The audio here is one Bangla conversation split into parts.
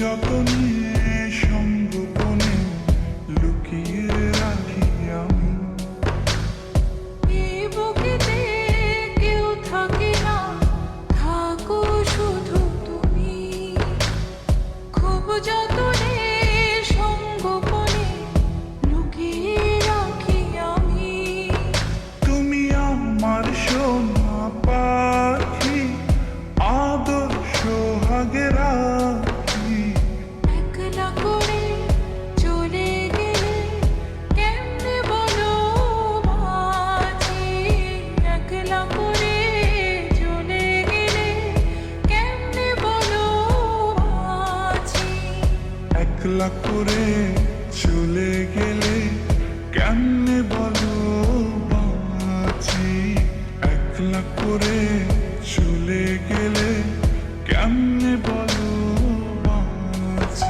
যতনে সঙ্গোপনে লুকিয়ে রাখি আমি। এই বুকেতে কেউ থাকে না, থাকো শুধু তুমি। খুব যতনে সঙ্গোপনে লুকিয়ে রাখি আমি। তুমি আমার সোনা পাখি, আদর সোহাগে রাখি। একলা করে চলে গেলে কেমনে বলো বাঁচি। একলা করে চলে গেলে কেমনে বলো বাঁচি। একলা করে চলে গেলে কেমনে বলো বাঁচি। একলা করে চলে গেলে কেমনে বলো বাঁচি।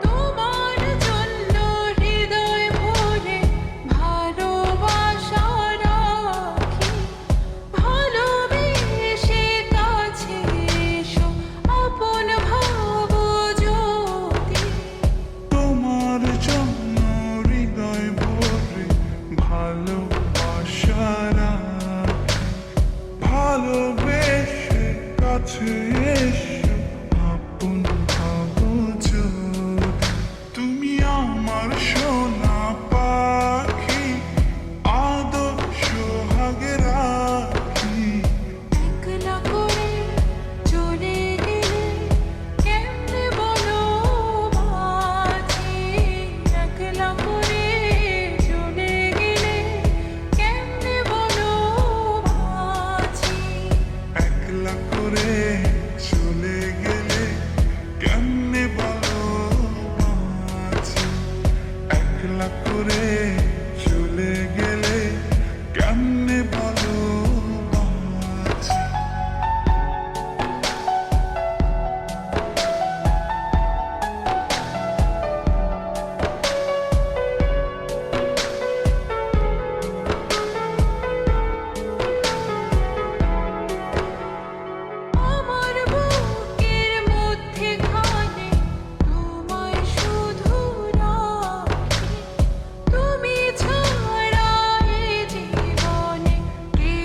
তোমার জন্য হৃদয় ভরে ভালোবাসা রাখি। ভালোবেসে কাছে এসো, আপন ভাবো যদি। তোমার জন্য হৃদয় ভরে ভালোবাসা রাখি। ভালোবেসে কাছে এসো, আপন ভাবো যদি। তুমি আমার সোনা পাখি, আদর সোহাগে রাখি। একলা করে চলে গেলে কেমনে বলো বাঁচি। একলা করে চলে গেলে কেমনে বলো বাঁচি। একলা করে চলে গেলে কেমনে বলো বাঁচি। একলা করে চলে গেলে কেমনে বলো বাঁচি। আমার বুকের মধ্যে খানে তোমায় শুধু রাখি। তুমি ছাড়া এ জীবনে কে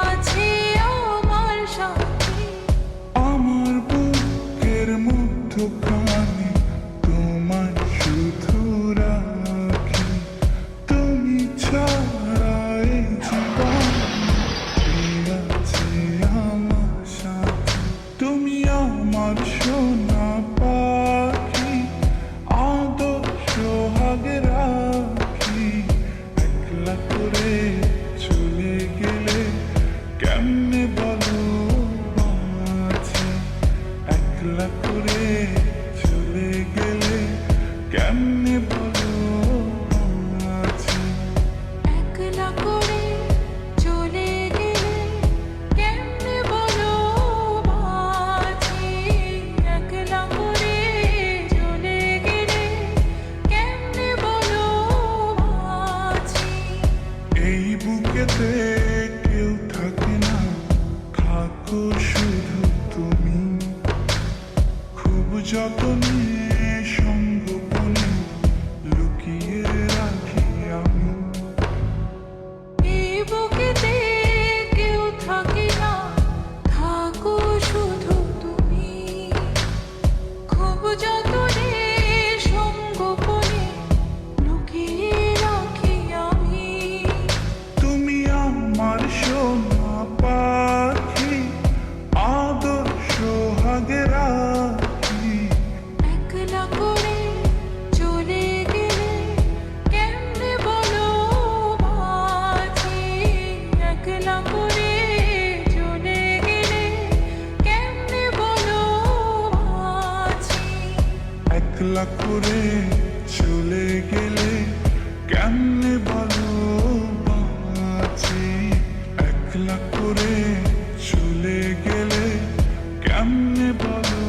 আছে আমার সাথী। আমার বুকের মধ্যখানে তোমায় শুধু রাখি। তুমি ছাড়া এই জীবনে কে আছে আমার সাথে। তুমি আমার সোনা পাখি, আদর সোহাগে রাখি। একলা করে চলে গেলে কেমনে বলো বাঁচি। একলা করে চলে গেলে কেমনে বলো বাঁচি। একলা করে চলে গেলে কেমনে বলো বাঁচি। একলা করে চলে গেলে কেমনে বলো বাঁচি। এই বুকেতে কেউ থাকে না, থাকো শুধু তুমি। খুব যতনে সঙ্গোপনে লুকিয়ে রাখি আমি। এই বুকেতে কেউ থাকে না, থাকো শুধু তুমি। খুব যতনে সঙ্গোপনে লুকিয়ে রাখি আমি। তুমি আমার সোনা পাখি, আদর সোহাগে রাখি। একলা করে চলে গেলে কেমনে বলো বাঁচি। একলা করে চলে গেলে কেমনে বলো বাঁচি। একলা করে চলে গেলে কেমনে বলো বাঁচি। একলা করে চলে গেলে কেমনে বলো